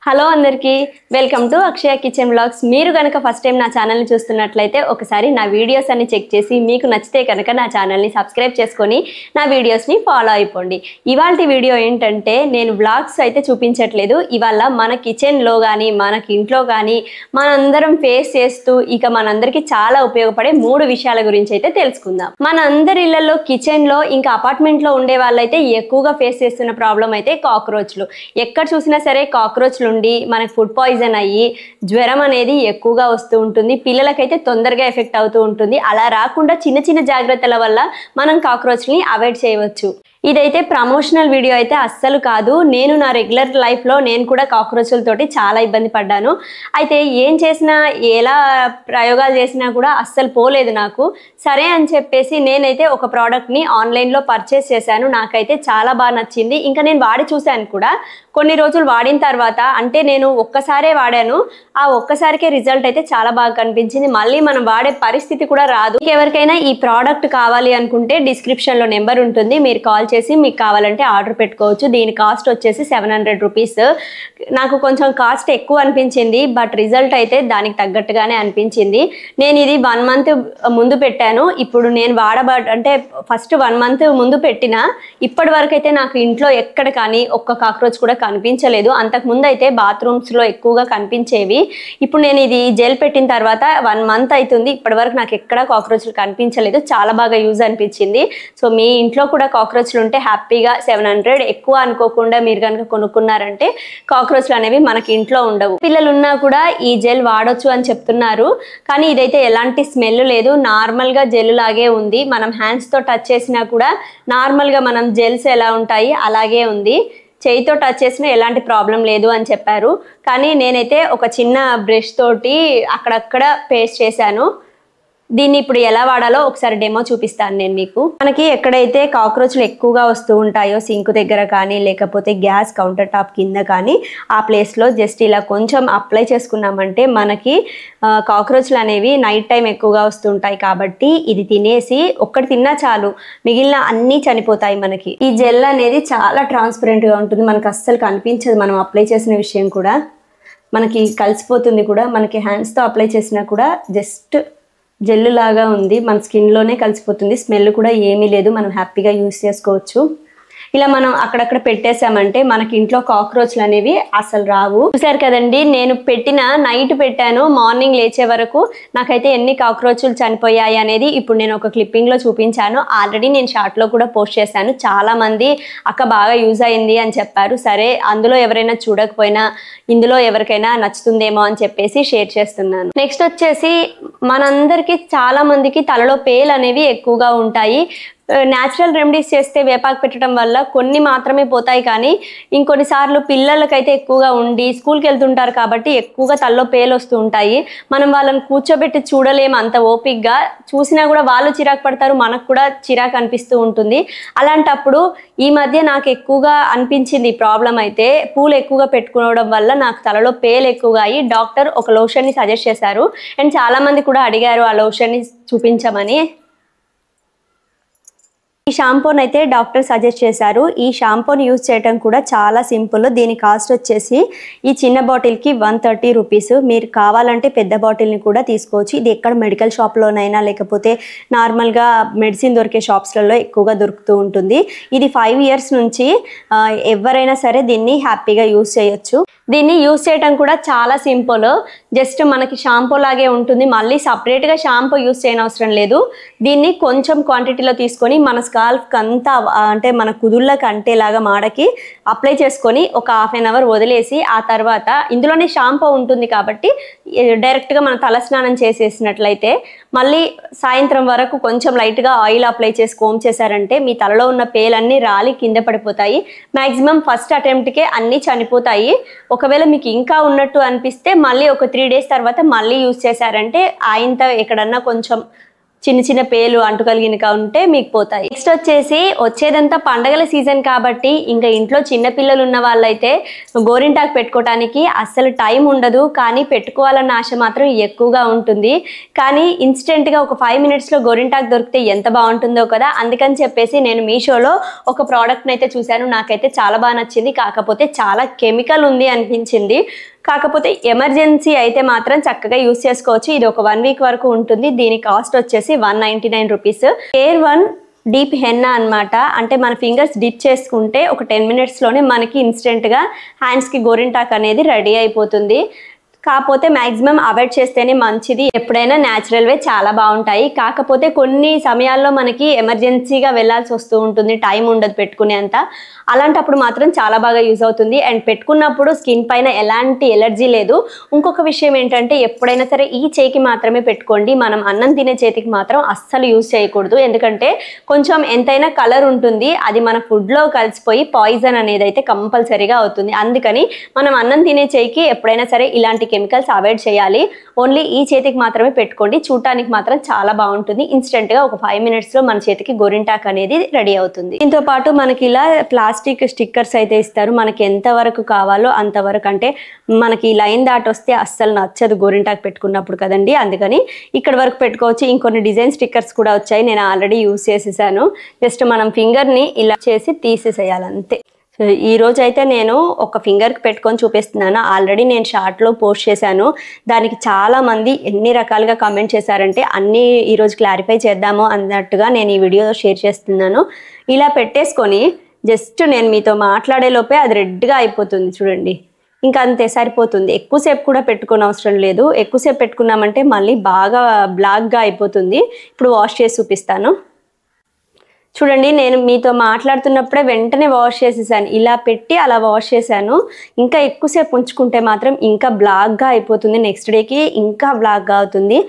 Hello అందరికీ welcome to Akshaya kitchen vlogs. మీరు కనుక ఫస్ట్ టైం నా ఛానల్ని చూస్తున్నట్లయితే ఒకసారి నా వీడియోస్ అన్ని చెక్ చేసి మీకు నచ్చితే కనుక నా ఛానల్ని సబ్స్క్రైబ్ చేసుకొని నా వీడియోస్ని ఫాలో అయిపోండి. ఇవాళ వీడియో ఏంటంటే నేను వ్లాగ్స్ అయితే చూపించట్లేదు. ఇవాళ మన కిచెన్లో కానీ మనకి ఇంట్లో కానీ మనందరం ఫేస్ చేస్తూ ఇక మనందరికీ చాలా ఉపయోగపడే 3 విషయాల గురించి అయితే తెలుసుకుందాం. మన అందరి ఇళ్లలో కిచెన్లో ఇంకా అపార్ట్మెంట్లో ఉండే వాళ్ళైతే ఎక్కువగా ఫేస్ చేస్తున్న ప్రాబ్లం అయితే కాక్రోచ్లు. ఎక్కడ చూసినా సరే కాక్రోచ్లు మనకి ఫుడ్ పాయిజన్ అయ్యి జ్వరం అనేది ఎక్కువగా వస్తూ ఉంటుంది. పిల్లలకైతే తొందరగా ఎఫెక్ట్ అవుతూ ఉంటుంది. అలా రాకుండా చిన్న చిన్న జాగ్రత్తల వల్ల మనం కాక్రోచ్ని అవాయిడ్ చేయవచ్చు. ఇదైతే ప్రమోషనల్ వీడియో అయితే అస్సలు కాదు. నేను నా రెగ్యులర్ లైఫ్లో నేను కూడా కాక్రోచ్లతోటి చాలా ఇబ్బంది పడ్డాను. అయితే ఏం చేసినా ఎలా ప్రయోగాలు చేసినా కూడా అస్సలు పోలేదు నాకు. సరే అని చెప్పేసి నేనైతే ఒక ప్రోడక్ట్ని ఆన్లైన్లో పర్చేస్ చేశాను. నాకైతే చాలా బాగా నచ్చింది. ఇంకా నేను వాడి చూశాను కూడా. కొన్ని రోజులు వాడిన తర్వాత అంటే నేను ఒక్కసారే వాడాను. ఆ ఒక్కసారికే రిజల్ట్ అయితే చాలా బాగా కనిపించింది. మళ్ళీ మనం వాడే పరిస్థితి కూడా రాదు. ఎవరికైనా ఈ ప్రోడక్ట్ కావాలి అనుకుంటే డిస్క్రిప్షన్లో నెంబర్ ఉంటుంది, మీరు కాల్ చేసి మీకు కావాలంటే ఆర్డర్ పెట్టుకోవచ్చు. దీని కాస్ట్ వచ్చేసి 700 రూపీస్. నాకు కొంచెం కాస్ట్ ఎక్కువ అనిపించింది, బట్ రిజల్ట్ అయితే దానికి తగ్గట్టుగానే అనిపించింది. నేను ఇది 1 మంత్ ముందు పెట్టాను. ఇప్పుడు నేను అంటే ఫస్ట్ 1 మంత్ ముందు పెట్టిన ఇప్పటి వరకు అయితే నాకు ఇంట్లో ఎక్కడ కానీ ఒక్క కాక్రోచ్ కూడా కనిపించలేదు. అంతకుముందు అయితే బాత్రూమ్స్లో ఎక్కువగా కనిపించేవి. ఇప్పుడు నేను ఇది జెల్ పెట్టిన తర్వాత 1 మంత్ అవుతుంది. ఇప్పటి వరకు నాకు ఎక్కడా కాక్రోచ్లు కనిపించలేదు. చాలా బాగా యూజ్ అనిపించింది. సో మీ ఇంట్లో కూడా కాక్రోచ్లు ఉంటే హ్యాపీగా 700 ఎక్కువ అనుకోకుండా మీరు కనుక కొనుక్కున్నారంటే కాక్రోచ్లు అనేవి మనకి ఇంట్లో ఉండవు. పిల్లలు ఉన్నా కూడా ఈ జెల్ వాడొచ్చు అని చెప్తున్నారు. కానీ ఇదైతే ఎలాంటి స్మెల్ లేదు, నార్మల్గా జెల్ లాగే ఉంది. మనం హ్యాండ్స్తో టచ్ చేసినా కూడా నార్మల్గా మనం జెల్స్ ఎలా ఉంటాయి అలాగే ఉంది. చేయితో టచ్ చేసినా ఎలాంటి ప్రాబ్లం లేదు అని చెప్పారు. కానీ నేనైతే ఒక చిన్న బ్రష్ తోటి అక్కడక్కడ పేస్ట్ చేశాను. దీన్ని ఇప్పుడు ఎలా వాడాలో ఒకసారి డెమో చూపిస్తాను నేను మీకు. మనకి ఎక్కడైతే కాక్రోచ్లు ఎక్కువగా వస్తూ ఉంటాయో సింక్ దగ్గర కానీ లేకపోతే గ్యాస్ కౌంటర్ టాప్ కింద కానీ ఆ ప్లేస్లో జస్ట్ ఇలా కొంచెం అప్లై చేసుకున్నామంటే మనకి కాక్రోచ్లు అనేవి నైట్ టైం ఎక్కువగా వస్తుంటాయి. కాబట్టి ఇది తినేసి ఒక్కటి తిన్నా చాలు, మిగిలిన అన్నీ చనిపోతాయి మనకి. ఈ జెల్ అనేది చాలా ట్రాన్స్పరెంట్గా ఉంటుంది, మనకు అస్సలు కనిపించదు. మనం అప్లై చేసిన విషయం కూడా మనకి కలిసిపోతుంది కూడా. మనకి హ్యాండ్స్తో అప్లై చేసినా కూడా జస్ట్ జెల్ లాగా ఉంది, మన స్కిన్లోనే కలిసిపోతుంది. స్మెల్ కూడా ఏమీ లేదు, మనం హ్యాపీగా యూస్ చేసుకోవచ్చు. ఇలా మనం అక్కడక్కడ పెట్టేసామంటే మనకి ఇంట్లో కాక్రోచ్లు అనేవి అసలు రావు. చూసారు కదండి, నేను నైట్ పెట్టాను, మార్నింగ్ లేచే వరకు నాకైతే ఎన్ని కాక్రోచ్లు చనిపోయాయి అనేది ఇప్పుడు నేను ఒక క్లిప్పింగ్లో చూపించాను. ఆల్రెడీ నేను షార్ట్లో కూడా పోస్ట్ చేశాను. చాలా మంది అక్క బాగా యూజ్ అయింది అని చెప్పారు. సరే, అందులో ఎవరైనా చూడకపోయినా ఇందులో ఎవరికైనా నచ్చుతుందేమో అని చెప్పేసి షేర్ చేస్తున్నాను. నెక్స్ట్ వచ్చేసి మనందరికీ చాలా మందికి తలలో పేలు అనేవి ఎక్కువగా ఉంటాయి. న్యాచురల్ రెమెడీస్ చేస్తే వేపాకు పెట్టడం వల్ల కొన్ని మాత్రమే పోతాయి. కానీ ఇంకొన్నిసార్లు పిల్లలకైతే ఎక్కువగా ఉండి స్కూల్కి వెళ్తుంటారు కాబట్టి ఎక్కువగా తలలో పేలు వస్తూ ఉంటాయి. మనం వాళ్ళని కూర్చోబెట్టి చూడలేము అంత ఓపిక్గా. చూసినా కూడా వాళ్ళు చిరాకు పడతారు, మనకు కూడా చిరాకు అనిపిస్తూ ఉంటుంది. అలాంటప్పుడు ఈ మధ్య నాకు ఎక్కువగా అనిపించింది ప్రాబ్లం అయితే పూలు ఎక్కువగా పెట్టుకోవడం వల్ల నాకు తలలో పేలు ఎక్కువగా అయ్యి డాక్టర్ ఒక లోషన్ని సజెస్ట్ చేశారు. అండ్ చాలామంది కూడా అడిగారు ఆ లోషన్ని చూపించమని. ఈ షాంపూని అయితే డాక్టర్ సజెస్ట్ చేశారు. ఈ షాంపూని యూజ్ చేయడం కూడా చాలా సింపుల్. దీని కాస్ట్ వచ్చేసి ఈ చిన్న బాటిల్కి 130 రూపీస్. మీరు కావాలంటే పెద్ద బాటిల్ని కూడా తీసుకోవచ్చు. ఇది ఎక్కడ మెడికల్ షాప్లోనైనా లేకపోతే నార్మల్గా మెడిసిన్ దొరికే షాప్స్లలో ఎక్కువగా దొరుకుతూ ఉంటుంది. ఇది 5 ఇయర్స్ నుంచి ఎవరైనా సరే దీన్ని హ్యాపీగా యూజ్ చేయొచ్చు. దీన్ని యూజ్ చేయడం కూడా చాలా సింపుల్. జస్ట్ మనకి షాంపూ లాగే ఉంటుంది. మళ్ళీ సపరేట్గా షాంపూ యూజ్ చేయనవసరం లేదు. దీన్ని కొంచెం క్వాంటిటీలో తీసుకొని మన స్కాల్ఫ్కి అంతా అంటే మన కుదుళ్ళకి అంటేలాగా మాడకి అప్లై చేసుకొని ఒక 1/2 అవర్ వదిలేసి ఆ తర్వాత ఇందులోనే షాంపూ ఉంటుంది కాబట్టి డైరెక్ట్గా మన తలస్నానం చేసేసినట్లయితే మళ్ళీ సాయంత్రం వరకు కొంచెం లైట్గా ఆయిల్ అప్లై చేసి కోమ్ చేశారంటే మీ తలలో ఉన్న పేలన్నీ రాలి కింద పడిపోతాయి. మ్యాక్సిమం ఫస్ట్ అటెంప్ట్కే అన్నీ చనిపోతాయి. ఒకవేళ మీకు ఇంకా ఉన్నట్టు అనిపిస్తే మళ్ళీ ఒక 3 డేస్ తర్వాత మళ్ళీ యూజ్ చేశారంటే ఆయంత ఎక్కడన్నా కొంచెం చిన్న చిన్న పేలు అంటుకలిగినక ఉంటే మీకు పోతాయి. నెక్స్ట్ వచ్చేసి వచ్చేదంతా పండగల సీజన్ కాబట్టి ఇంకా ఇంట్లో చిన్న పిల్లలు ఉన్న వాళ్ళైతే గోరింటాకు పెట్టుకోవడానికి అస్సలు టైం ఉండదు, కానీ పెట్టుకోవాలన్న ఆశ మాత్రం ఎక్కువగా ఉంటుంది. కానీ ఇన్స్టెంట్గా ఒక 5 minutesలో గోరింటాకు దొరికితే ఎంత బాగుంటుందో కదా. అందుకని చెప్పేసి నేను మీషోలో ఒక ప్రోడక్ట్ని అయితే చూశాను, నాకైతే చాలా బాగా నచ్చింది. కాకపోతే చాలా కెమికల్ ఉంది అనిపించింది. కాకపోతే ఎమర్జెన్సీ అయితే మాత్రం చక్కగా యూస్ చేసుకోవచ్చు. ఇది ఒక 1 week వరకు ఉంటుంది. దీని కాస్ట్ వచ్చేసి 199 rupees. Care one deep henna అనమాట. అంటే మన ఫింగర్స్ డిప్ చేసుకుంటే ఒక 10 minutesలోనే మనకి ఇన్స్టెంట్గా హ్యాండ్స్కి గోరింటాక్ అనేది రెడీ అయిపోతుంది. కాకపోతే మ్యాక్సిమం అవాయిడ్ చేస్తేనే మంచిది. ఎప్పుడైనా న్యాచురల్ వే చాలా బాగుంటాయి. కాకపోతే కొన్ని సమయాల్లో మనకి ఎమర్జెన్సీగా వెళ్ళాల్సి వస్తూ ఉంటుంది, టైం ఉండదు పెట్టుకునేంత. అలాంటప్పుడు మాత్రం చాలా బాగా యూజ్ అవుతుంది. అండ్ పెట్టుకున్నప్పుడు స్కిన్ పైన ఎలాంటి ఎలర్జీ లేదు. ఇంకొక విషయం ఏంటంటే ఎప్పుడైనా సరే ఈ చేయికి మాత్రమే పెట్టుకోండి. మనం అన్నం తినే చేతికి మాత్రం అస్సలు యూజ్ చేయకూడదు. ఎందుకంటే కొంచెం ఎంతైనా కలర్ ఉంటుంది, అది మన ఫుడ్లో కలిసిపోయి పాయిజన్ అనేది అయితే కంపల్సరీగా అవుతుంది. అందుకని మనం అన్నం తినే చేయికి ఎప్పుడైనా సరే ఇలాంటి కెమికల్స్ అవాయిడ్ చేయాలి. ఓన్లీ ఈ చేతికి మాత్రమే పెట్టుకోండి. చూడటానికి మాత్రం చాలా బాగుంటుంది. ఇన్స్టెంట్గా ఒక 5 minutesలో మన చేతికి గోరింటాక్ అనేది రెడీ అవుతుంది. దీంతో పాటు మనకి ఇలా ప్లాస్టిక్ స్టిక్కర్స్ అయితే ఇస్తారు. మనకి ఎంతవరకు కావాలో అంతవరకు, అంటే మనకి లైన్ దాటి వస్తే అస్సలు నచ్చదు గోరింటాక్ పెట్టుకున్నప్పుడు కదండి. అందుకని ఇక్కడ వరకు పెట్టుకోవచ్చు. ఇంకొన్ని డిజైన్ స్టిక్కర్స్ కూడా వచ్చాయి, నేను ఆల్రెడీ యూజ్ చేసేసాను. జస్ట్ మనం ఫింగర్ని ఇలా చేసి తీసేసేయాలి అంతే. ఈ రోజు అయితే నేను ఒక ఫింగర్కి పెట్టుకొని చూపిస్తున్నాను. ఆల్రెడీ నేను షార్ట్లో పోస్ట్ చేశాను. దానికి చాలామంది ఎన్ని రకాలుగా కామెంట్ చేశారంటే అన్నీ ఈరోజు క్లారిఫై చేద్దాము అన్నట్టుగా నేను ఈ వీడియో షేర్ చేస్తున్నాను. ఇలా పెట్టేసుకొని జస్ట్ నేను మీతో మాట్లాడే లోపే అది రెడ్గా అయిపోతుంది చూడండి. ఇంకా అంతే, సరిపోతుంది. ఎక్కువసేపు కూడా పెట్టుకోని అవసరం లేదు. ఎక్కువసేపు పెట్టుకున్నామంటే మళ్ళీ బాగా బ్లాక్గా అయిపోతుంది. ఇప్పుడు వాష్ చేసి చూపిస్తాను చూడండి. నేను మీతో మాట్లాడుతున్నప్పుడే వెంటనే వాష్ చేసేసాను. ఇలా పెట్టి అలా వాష్ చేశాను. ఇంకా ఎక్కువసేపు ఉంచుకుంటే మాత్రం ఇంకా బ్లాక్గా అయిపోతుంది. నెక్స్ట్ డేకి ఇంకా బ్లాక్గా అవుతుంది.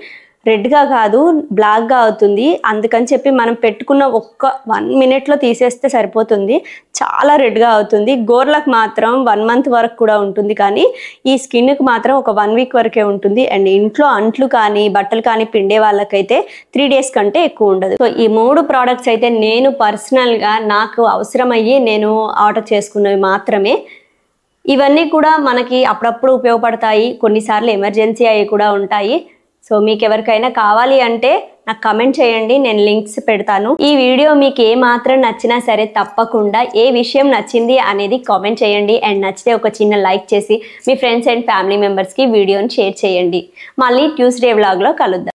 రెడ్గా కాదు, బ్లాక్గా అవుతుంది. అందుకని చెప్పి మనం పెట్టుకున్న ఒక్క 1 minute తీసేస్తే సరిపోతుంది. చాలా రెడ్గా అవుతుంది. గోర్లకు మాత్రం 1 month వరకు కూడా ఉంటుంది, కానీ ఈ స్కిన్కి మాత్రం ఒక 1 week వరకే ఉంటుంది. అండ్ ఇంట్లో అంట్లు కానీ బట్టలు కానీ పిండే వాళ్ళకైతే 3 days కంటే ఎక్కువ ఉండదు. సో ఈ 3 ప్రోడక్ట్స్ అయితే నేను పర్సనల్గా నాకు అవసరమయ్యి నేను ఆర్డర్ చేసుకున్నవి మాత్రమే. ఇవన్నీ కూడా మనకి అప్పుడప్పుడు ఉపయోగపడతాయి, కొన్నిసార్లు ఎమర్జెన్సీ అవి కూడా ఉంటాయి. సో మీకు ఎవరికైనా కావాలి అంటే నాకు కమెంట్ చేయండి, నేను లింక్స్ పెడతాను. ఈ వీడియో మీకు ఏ మాత్రం నచ్చినా సరే తప్పకుండా ఏ విషయం నచ్చింది అనేది కామెంట్ చేయండి. అండ్ నచ్చితే ఒక చిన్న లైక్ చేసి మీ ఫ్రెండ్స్ అండ్ ఫ్యామిలీ మెంబర్స్కి వీడియోని షేర్ చేయండి. మళ్ళీ ట్యూస్డే వ్లాగ్లో కలుద్దాం.